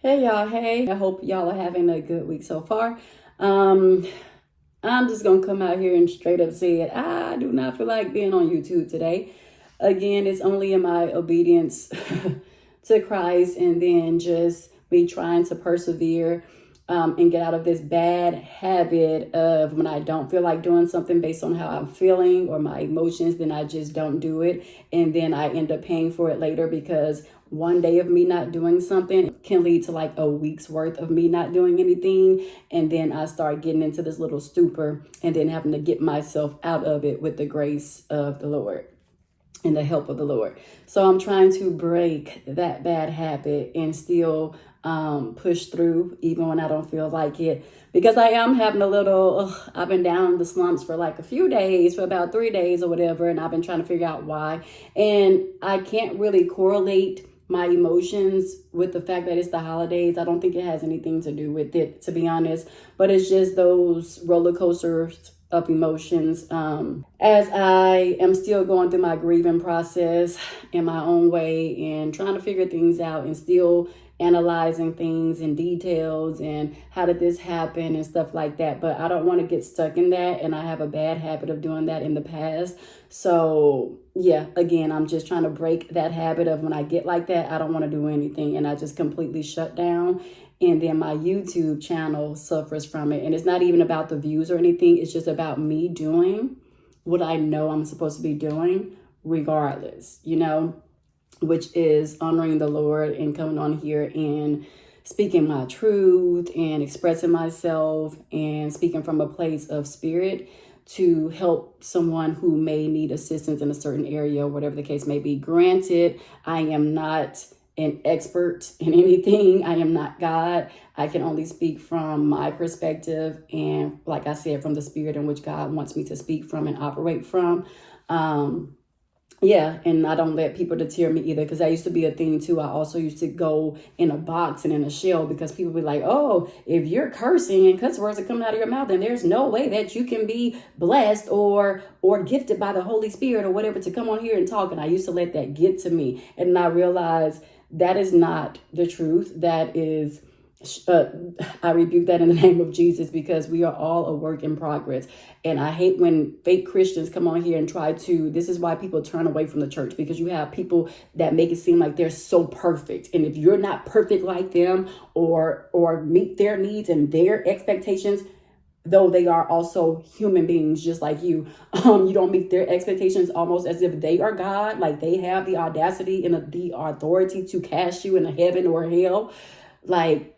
Hey y'all, hey. I hope y'all are having a good week so far. Um, I'm just gonna come out here and straight up say it. I do not feel like being on YouTube today. Again, it's only in my obedience to Christ and then just me trying to persevere and get out of this bad habit of when I don't feel like doing something based on how I'm feeling or my emotions, then I just don't do it. And then I end up paying for it later because one day of me not doing something can lead to like a week's worth of me not doing anything. And then I start getting into this little stupor and then having to get myself out of it with the grace of the Lord and the help of the Lord. So I'm trying to break that bad habit and still push through even when I don't feel like it. Because I am having a little, I've been down in the slumps for like a few days, for about 3 days or whatever. And I've been trying to figure out why. And I can't really correlate my emotions with the fact that it's the holidays. I don't think it has anything to do with it, to be honest. But it's just those roller coasters of emotions as I am still going through my grieving process in my own way and trying to figure things out and still analyzing things in details and how did this happen and stuff like that. But I don't want to get stuck in that, and I have a bad habit of doing that in the past. So yeah, again, I'm just trying to break that habit of when I get like that, I don't want to do anything and I just completely shut down. And then my YouTube channel suffers from it. And it's not even about the views or anything. It's just about me doing what I know I'm supposed to be doing regardless, which is honoring the Lord and coming on here and speaking my truth and expressing myself and speaking from a place of spirit to help someone who may need assistance in a certain area, whatever the case may be. Granted, I am not an expert in anything. I am not God. I can only speak from my perspective and, like I said, from the spirit in which God wants me to speak from and operate from. Yeah, and I don't let people deter me either, because that used to be a thing too. I also used to go in a box and in a shell because people be like, oh, if you're cursing and cuss words are coming out of your mouth, then there's no way that you can be blessed or gifted by the Holy Spirit or whatever to come on here and talk. And I used to let that get to me. And I realized that is not the truth. That is I rebuke that in the name of Jesus, because we are all a work in progress. And I hate when fake Christians come on here and this is why people turn away from the church, because you have people that make it seem like they're so perfect. And if you're not perfect like them or meet their needs and their expectations, though they are also human beings just like you, you don't meet their expectations almost as if they are God, like they have the audacity and the authority to cast you into heaven or hell. Like,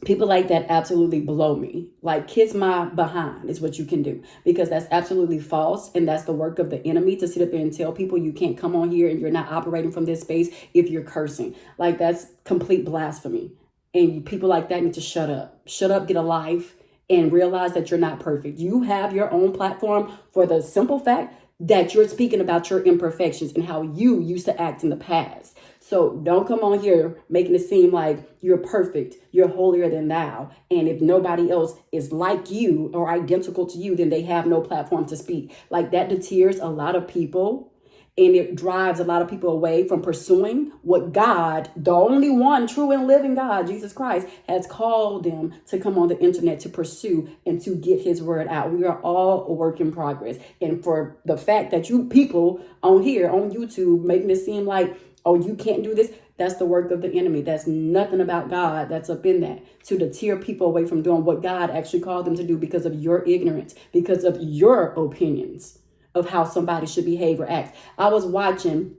people like that absolutely blow me. Like, kiss my behind is what you can do, because that's absolutely false. And that's the work of the enemy, to sit up there and tell people you can't come on here and you're not operating from this space if you're cursing. Like, that's complete blasphemy. And people like that need to shut up, get a life, and realize that you're not perfect. You have your own platform for the simple fact that you're speaking about your imperfections and how you used to act in the past. So don't come on here making it seem like you're perfect, you're holier than thou. And if nobody else is like you or identical to you, then they have no platform to speak. Like, that deters a lot of people. And it drives a lot of people away from pursuing what God, the only one true and living God, Jesus Christ, has called them to come on the internet to pursue and to get his word out. We are all a work in progress. And for the fact that you people on here, on YouTube, making it seem like, oh, you can't do this, that's the work of the enemy. That's nothing about God that's up in that, to deter people away from doing what God actually called them to do because of your ignorance, because of your opinions of how somebody should behave or act. I was watching,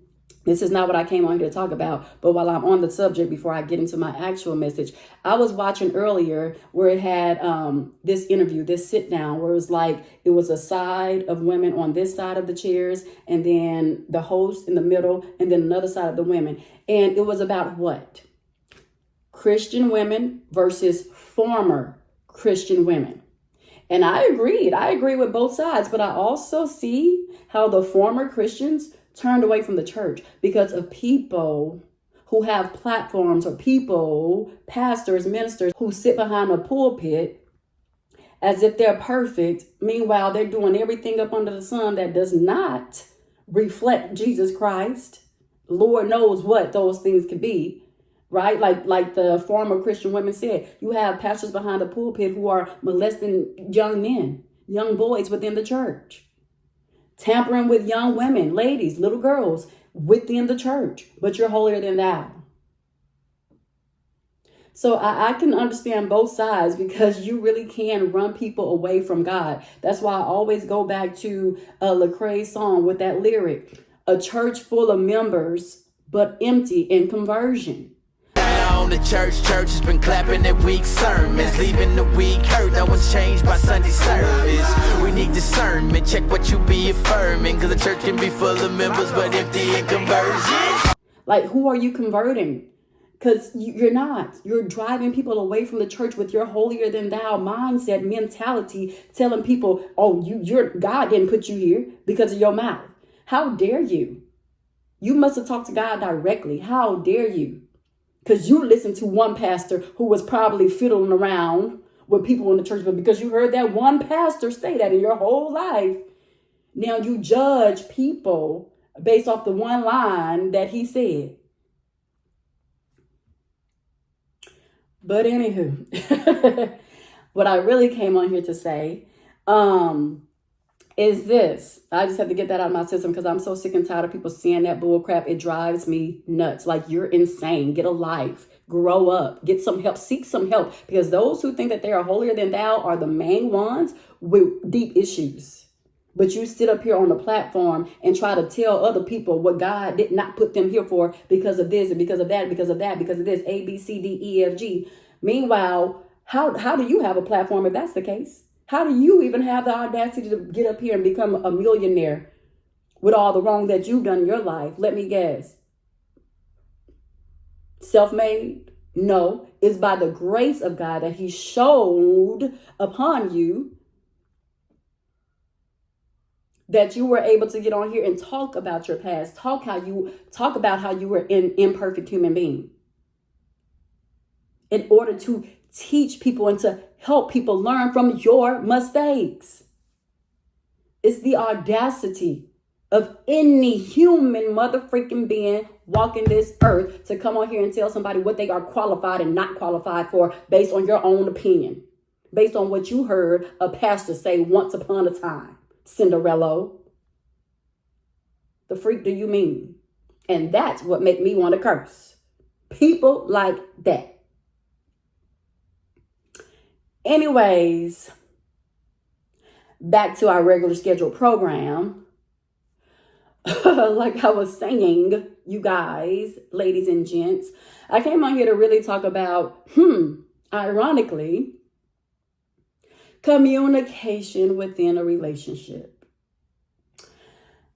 this is not what I came on here to talk about, but while I'm on the subject, before I get into my actual message, I was watching earlier where it had this interview, this sit down, where it was like, it was a side of women on this side of the chairs, and then the host in the middle, and then another side of the women. And it was about what? Christian women versus former Christian women. And I agree with both sides, but I also see how the former Christians turned away from the church because of people who have platforms, or people, pastors, ministers, who sit behind a pulpit as if they're perfect. Meanwhile, they're doing everything up under the sun that does not reflect Jesus Christ. Lord knows what those things could be. right? Like the former Christian women said, you have pastors behind the pulpit who are molesting young men, young boys within the church, tampering with young women, ladies, little girls within the church, but you're holier than thou. So I can understand both sides, because you really can run people away from God. That's why I always go back to Lecrae's song with that lyric, a church full of members, but empty in conversion. On the church has been clapping their weak sermons, leaving the weak hurt. No one's changed by Sunday service. We need discernment, check what you be affirming, because the church can be full of members but empty in conversion. Like, who are you converting? Because you're not. You're driving people away from the church with your holier than thou mindset, mentality, telling people, oh, God didn't put you here because of your mouth. How dare you? You must have talked to God directly. How dare you? Because you listened to one pastor who was probably fiddling around with people in the church, but because you heard that one pastor say that in your whole life, now you judge people based off the one line that he said. But anywho, what I really came on here to say is this. I just have to get that out of my system, because I'm so sick and tired of people saying that bull crap. It drives me nuts. Like, you're insane. Get a life. Grow up. Get some help. Seek some help. Because those who think that they are holier than thou are the main ones with deep issues. But you sit up here on the platform and try to tell other people what God did not put them here for, because of this and because of that, because of that, because of this, A, B, C, D, E, F, G. Meanwhile, how do you have a platform if that's the case? How do you even have the audacity to get up here and become a millionaire with all the wrong that you've done in your life? Let me guess. Self-made? No, it's by the grace of God that he showed upon you that you were able to get on here and talk about your past, talk about how you were an imperfect human being, in order to teach people and to help people learn from your mistakes. It's the audacity of any human motherfucking being walking this earth to come on here and tell somebody what they are qualified and not qualified for based on your own opinion, based on what you heard a pastor say once upon a time. Cinderella. The freak do you mean? And that's what make me want to curse. People like that. Anyways, back to our regular scheduled program. Like I was saying, you guys, ladies and gents, I came on here to really talk about, ironically, communication within a relationship.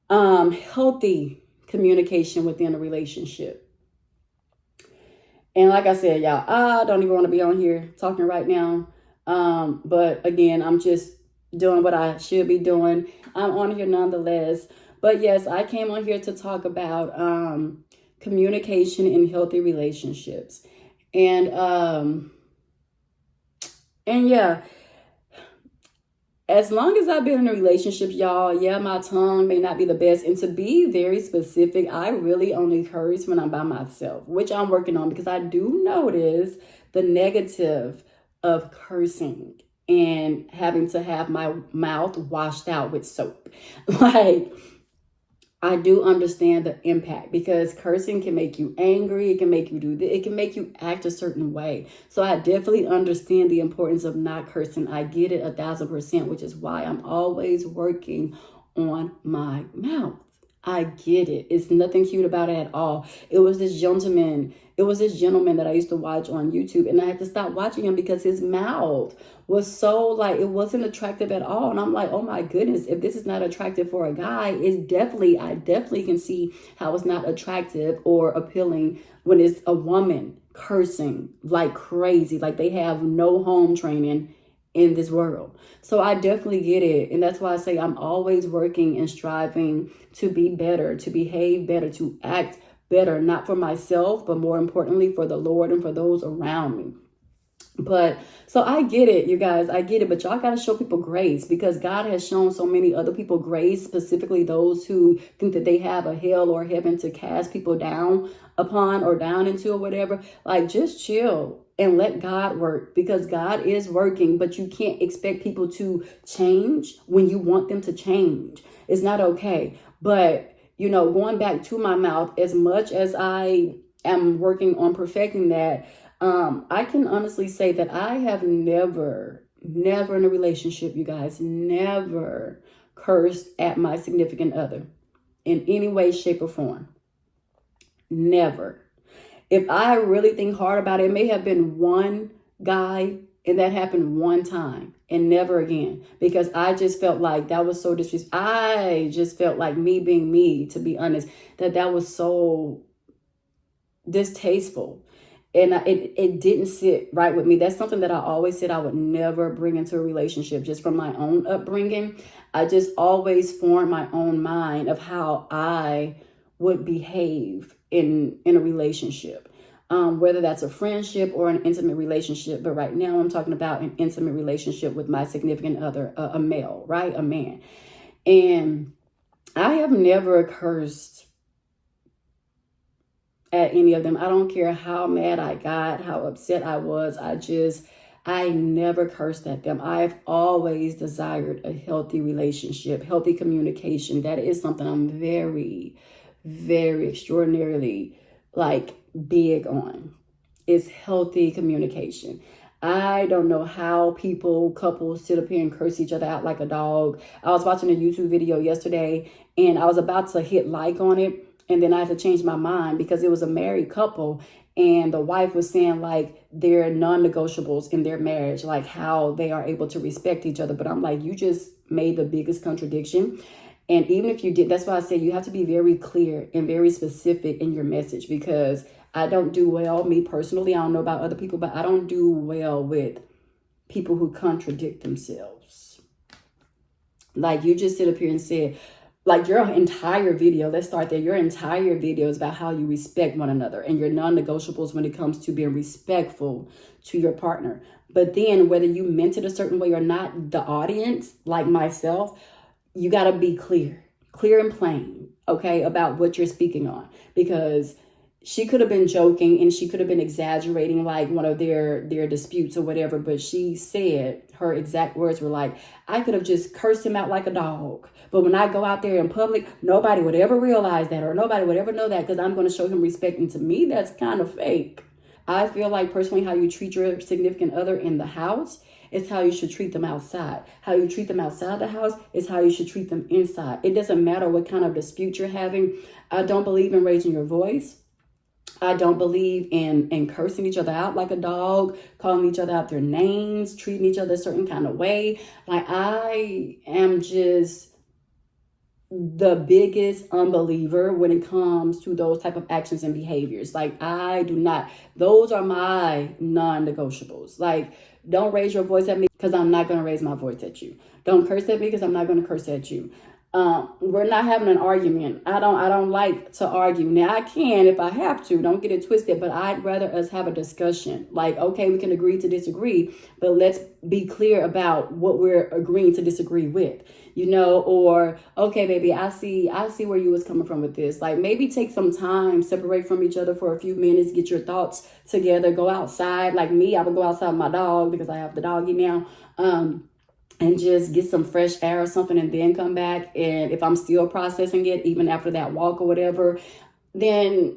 Healthy communication within a relationship. And like I said, y'all, I don't even want to be on here talking right now. But again, I'm just doing what I should be doing. I'm on here nonetheless. But yes, I came on here to talk about communication in healthy relationships. And yeah, as long as I've been in a relationship, y'all, yeah, my tongue may not be the best. And to be very specific, I really only curse when I'm by myself, which I'm working on, because I do notice the negative of cursing and having to have my mouth washed out with soap. Like, I do understand the impact, because cursing can make you angry. It can make you do this. It can make you act a certain way. So I definitely understand the importance of not cursing. I get it 1,000%, which is why I'm always working on my mouth. I get it. It's nothing cute about it at all. It was this gentleman that I used to watch on YouTube, and I had to stop watching him because his mouth was so it wasn't attractive at all. And I'm like, oh my goodness, if this is not attractive for a guy, I definitely can see how it's not attractive or appealing when it's a woman cursing like crazy, like they have no home training in this world. So I definitely get it. And that's why I say I'm always working and striving to be better, to behave better, to act better, not for myself, but more importantly for the Lord and for those around me. But so I get it, you guys. I get it. But y'all got to show people grace, because God has shown so many other people grace, specifically those who think that they have a hell or heaven to cast people down upon or down into or whatever. Like, just chill and let God work, because God is working. But you can't expect people to change when you want them to change. It's not okay. But, you know, going back to my mouth, as much as I am working on perfecting that, I can honestly say that I have never in a relationship, you guys, never cursed at my significant other in any way, shape, or form. Never. If I really think hard about it, it may have been one guy, and that happened one time and never again, because I just felt like that was so disrespectful. I just felt like, me being me, to be honest, that was so distasteful. And it didn't sit right with me. That's something that I always said I would never bring into a relationship, just from my own upbringing. I just always formed my own mind of how I would behave in a relationship, whether that's a friendship or an intimate relationship. But right now I'm talking about an intimate relationship with my significant other, a male, right? A man. And I have never cursed at any of them. I don't care how mad I got, how upset I was. I never cursed at them. I've always desired a healthy relationship, healthy communication. That is something I'm very, very extraordinarily big on, is healthy communication. I don't know how couples sit up here and curse each other out like a dog. I was watching a YouTube video yesterday, and I was about to hit like on it, and then I had to change my mind, because it was a married couple, and the wife was saying like their non-negotiables in their marriage, like how they are able to respect each other. But I'm like, you just made the biggest contradiction. And even if you did, that's why I say you have to be very clear and very specific in your message, because I don't do well, me personally, I don't know about other people, but I don't do well with people who contradict themselves. Like, you just sit up here and say, like, your entire video, let's start there. Your entire video is about how you respect one another and your non-negotiables when it comes to being respectful to your partner. But then whether you meant it a certain way or not, the audience, like myself, you got to be clear and plain, okay, about what you're speaking on. Because she could have been joking and she could have been exaggerating like one of their disputes or whatever. But she said, her exact words were like, I could have just cursed him out like a dog, but when I go out there in public, nobody would ever realize that, or nobody would ever know that, because I'm going to show him respect. And to me, that's kind of fake. I feel like personally, how you treat your significant other in the house is how you should treat them outside. How you treat them outside the house is how you should treat them inside. It doesn't matter what kind of dispute you're having. I don't believe in raising your voice. I don't believe in cursing each other out like a dog, calling each other out their names, treating each other a certain kind of way. Like, I am just the biggest unbeliever when it comes to those type of actions and behaviors. Like, I do not, those are my non-negotiables. Like, don't raise your voice at me, because I'm not going to raise my voice at you. Don't curse at me, because I'm not going to curse at you. We're not having an argument. I don't like to argue. Now, I can if I have to, don't get it twisted, but I'd rather us have a discussion. Like, okay, we can agree to disagree, but let's be clear about what we're agreeing to disagree with, or, okay, baby, I see where you was coming from with this. Like, maybe take some time, separate from each other for a few minutes, get your thoughts together, go outside. Like me, I would go outside with my dog, because I have the doggy now, and just get some fresh air or something, and then come back. And if I'm still processing it, even after that walk or whatever, then,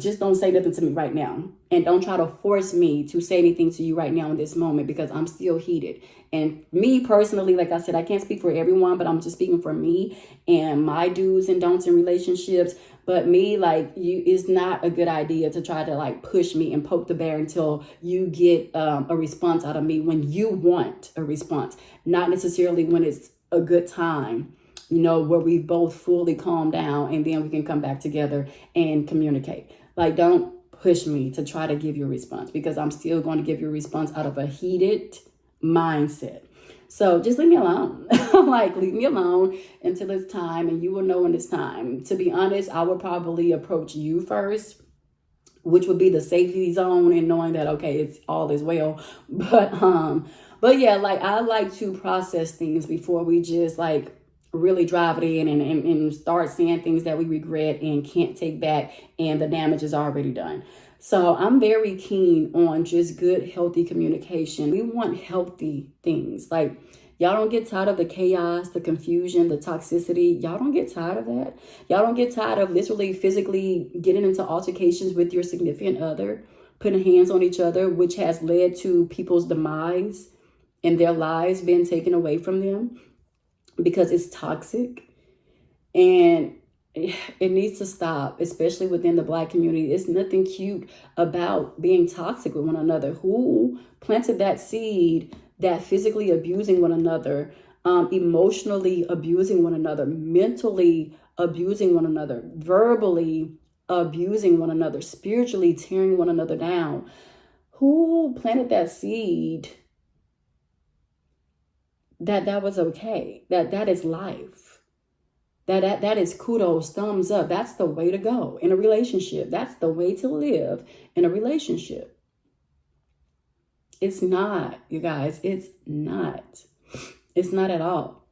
just don't say nothing to me right now. And don't try to force me to say anything to you right now in this moment, because I'm still heated. And me personally, like I said, I can't speak for everyone, but I'm just speaking for me and my do's and don'ts in relationships. But me, it's not a good idea to try to push me and poke the bear until you get a response out of me when you want a response, not necessarily when it's a good time, where we both fully calm down, and then we can come back together and communicate. Don't push me to try to give you a response, because I'm still going to give you a response out of a heated mindset. So just leave me alone. Leave me alone until it's time, and you will know when it's time. To be honest, I would probably approach you first which would be the safety zone and knowing that, okay, it's all is well. But yeah, like I like to process things before we just like really drive it in and start saying things that we regret and can't take back and the damage is already done. So I'm very keen on just good, healthy communication. We want healthy things. Like, y'all don't get tired of the chaos, the confusion, the toxicity. Y'all don't get tired of that. Y'all don't get tired of literally physically getting into altercations with your significant other, putting hands on each other, which has led to people's demise and their lives being taken away from them because it's toxic. And it needs to stop, especially within the Black community. It's nothing cute about being toxic with one another. Who planted that seed that physically abusing one another, emotionally abusing one another, mentally abusing one another, verbally abusing one another, spiritually tearing one another down? Who planted that seed that was okay, that is life? That is kudos, thumbs up. That's the way to go in a relationship. That's the way to live in a relationship. It's not, you guys. It's not. It's not at all.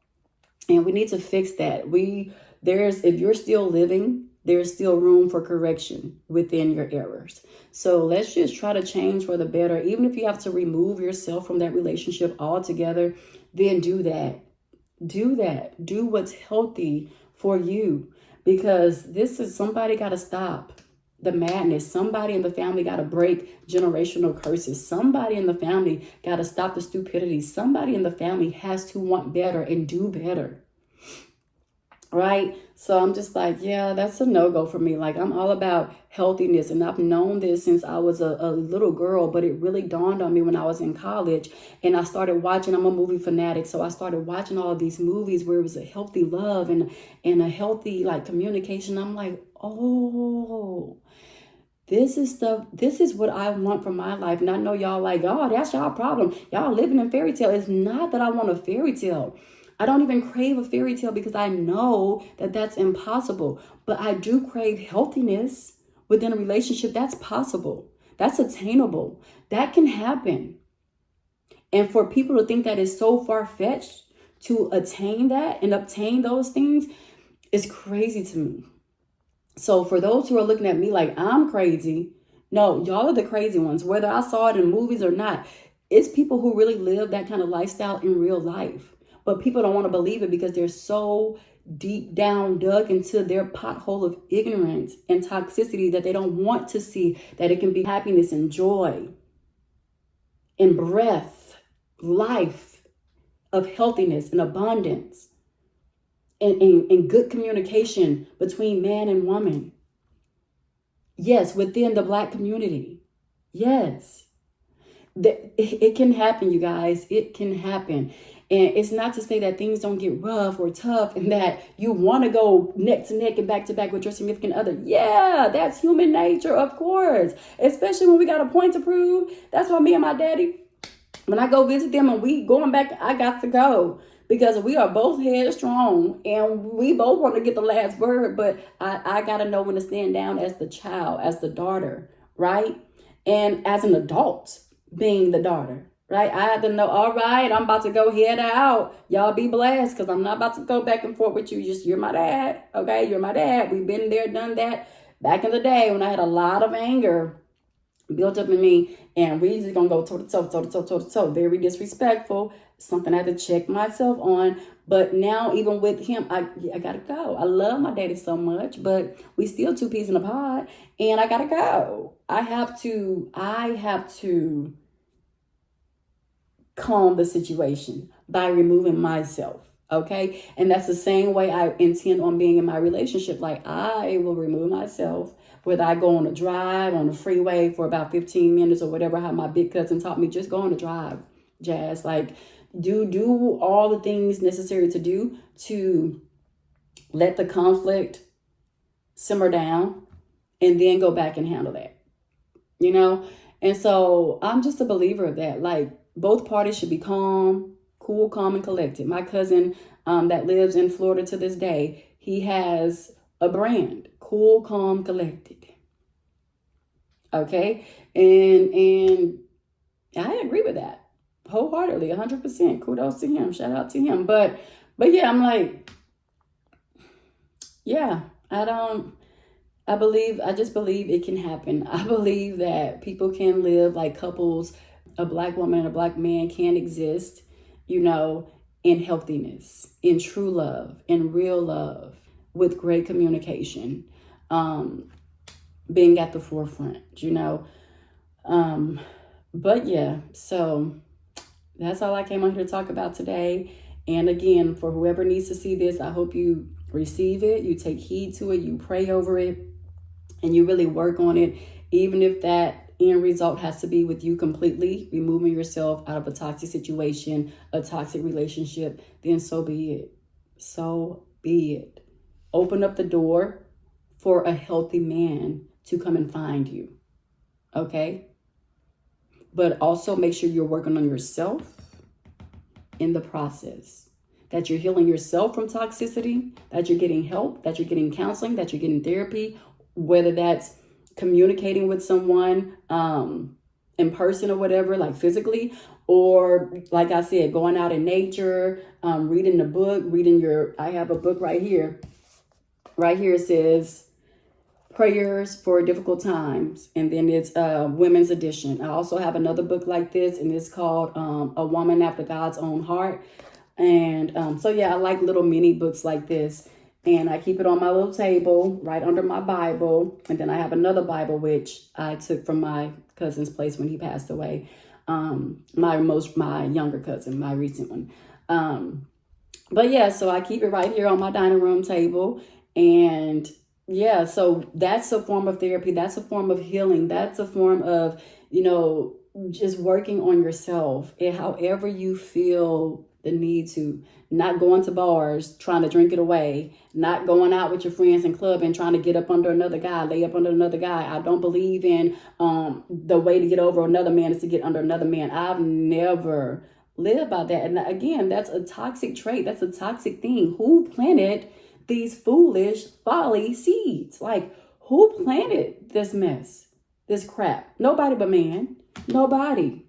And we need to fix that. If you're still living, there's still room for correction within your errors. So let's just try to change for the better. Even if you have to remove yourself from that relationship altogether, then do that. Do that. Do what's healthy for you, because somebody got to stop the madness. Somebody in the family got to break generational curses. Somebody in the family got to stop the stupidity. Somebody in the family has to want better and do better. Right? So I'm just like, yeah, that's a no-go for me. Like, I'm all about healthiness, and I've known this since I was a little girl, but it really dawned on me when I was in college and I started watching. I'm a movie fanatic, so I started watching all of these movies where it was a healthy love and a healthy like communication. I'm like, oh, this is what I want for my life. And I know y'all like, oh, that's y'all problem. Y'all living in fairy tale. It's not that I want a fairy tale. I don't even crave a fairy tale because I know that that's impossible. But I do crave healthiness within a relationship. That's possible. That's attainable. That can happen. And for people to think that is so far-fetched to attain that and obtain those things is crazy to me. So for those who are looking at me like I'm crazy, no, y'all are the crazy ones. Whether I saw it in movies or not, it's people who really live that kind of lifestyle in real life. But people don't want to believe it because they're so deep down dug into their pothole of ignorance and toxicity that they don't want to see that it can be happiness and joy and breath, life of healthiness and abundance and good communication between man and woman. Yes, within the Black community. Yes. It can happen, you guys. It can happen. And it's not to say that things don't get rough or tough and that you want to go neck to neck and back to back with your significant other. Yeah, that's human nature, of course. Especially when we got a point to prove. That's why me and my daddy, when I go visit them and we going back, I got to go. Because we are both headstrong and we both want to get the last word. But I got to know when to stand down as the child, as the daughter, right? And as an adult, being the daughter. Right? I had to know, all right, I'm about to go head out. Y'all be blessed because I'm not about to go back and forth with you. Just, you're my dad. Okay? You're my dad. We've been there, done that back in the day when I had a lot of anger built up in me. And we just going to go toe to toe, toe to toe, toe to toe. Very disrespectful. Something I had to check myself on. But now, even with him, I got to go. I love my daddy so much, but we still two peas in a pod. And I got to go. I have to calm the situation by removing myself. Okay. And that's the same way I intend on being in my relationship. Like, I will remove myself, whether I go on a drive on the freeway for about 15 minutes or whatever, how my big cousin taught me, just go on a drive, Jazz. Like, do all the things necessary to do to let the conflict simmer down and then go back and handle that, you know? And so I'm just a believer of that. Like, both parties should be calm, cool, calm, and collected. My cousin that lives in Florida to this day, he has a brand, cool, calm, collected. Okay. And I agree with that wholeheartedly, 100%. Kudos to him. Shout out to him. But yeah, I'm like, yeah, I just believe it can happen. I believe that people can live like couples, a black woman and a black man can exist, in healthiness, in true love, in real love, with great communication, being at the forefront, But yeah, so that's all I came on here to talk about today. And again, for whoever needs to see this, I hope you receive it, you take heed to it, you pray over it, and you really work on it, even if that end result has to be with you completely removing yourself out of a toxic situation, a toxic relationship, then so be it. So be it. Open up the door for a healthy man to come and find you. Okay? But also make sure you're working on yourself in the process. That you're healing yourself from toxicity, that you're getting help, that you're getting counseling, that you're getting therapy, whether that's communicating with someone in person or whatever, like physically, or like I said, going out in nature, reading the book, I have a book right here. Right here it says Prayers for Difficult Times, and then it's women's edition. I also have another book like this, and it's called A Woman After God's Own Heart. And so yeah, I like little mini books like this, and I keep it on my little table right under my Bible. And then I have another Bible which I took from my cousin's place when he passed away. My younger cousin, my recent one. But yeah, so I keep it right here on my dining room table. And yeah, so that's a form of therapy. That's a form of healing. That's a form of, just working on yourself. And however you feel the need to, not going to bars, trying to drink it away, not going out with your friends and club and trying to get up under another guy, lay up under another guy. I don't believe in the way to get over another man is to get under another man. I've never lived by that. And again, that's a toxic trait. That's a toxic thing. Who planted these foolish folly seeds? Like, who planted this mess, this crap? Nobody but man. Nobody.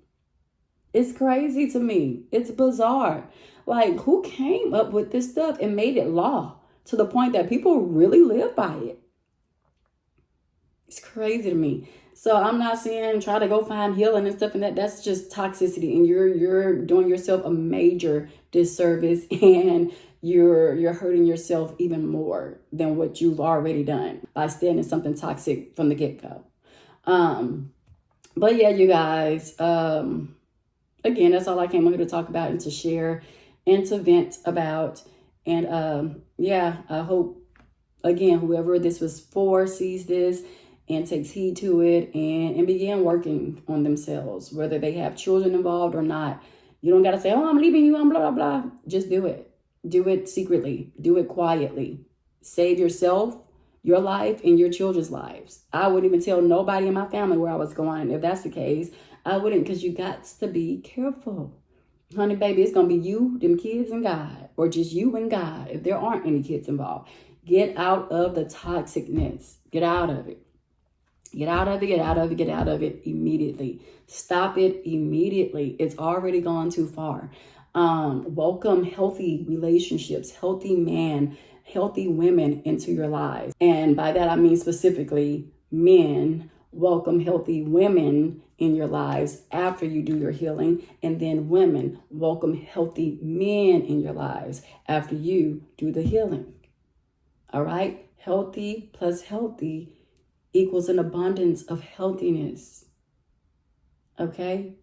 It's crazy to me. It's bizarre. Like, who came up with this stuff and made it law to the point that people really live by it? It's crazy to me. So I'm not saying try to go find healing and stuff, and that's just toxicity, and you're doing yourself a major disservice, and you're hurting yourself even more than what you've already done by staying in something toxic from the get-go. But yeah, you guys, again, that's all I came here to talk about and to share and to vent about. And yeah, I hope, again, whoever this was for sees this and takes heed to it and begin working on themselves, whether they have children involved or not. You don't got to say, oh, I'm leaving you, I'm blah, blah, blah. Just do it. Do it secretly. Do it quietly. Save yourself, your life, and your children's lives. I wouldn't even tell nobody in my family where I was going. If that's the case, I wouldn't, because you got to be careful. Honey, baby, it's going to be you, them kids, and God, or just you and God if there aren't any kids involved. Get out of the toxicness. Get out of it. Get out of it, get out of it, get out of it immediately. Stop it immediately. It's already gone too far. Welcome healthy relationships, healthy men, healthy women into your lives. And by that, I mean specifically men. Welcome healthy women in your lives after you do your healing. And then women, welcome healthy men in your lives after you do the healing. All right? Healthy plus healthy equals an abundance of healthiness. Okay?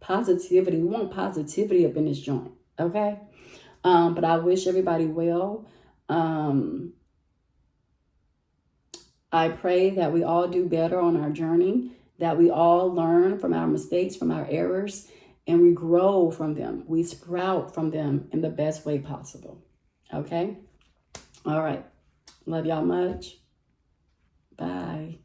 Positivity. We want positivity up in this joint. Okay? But I wish everybody well. I pray that we all do better on our journey, that we all learn from our mistakes, from our errors, and we grow from them. We sprout from them in the best way possible. Okay? All right. Love y'all much. Bye.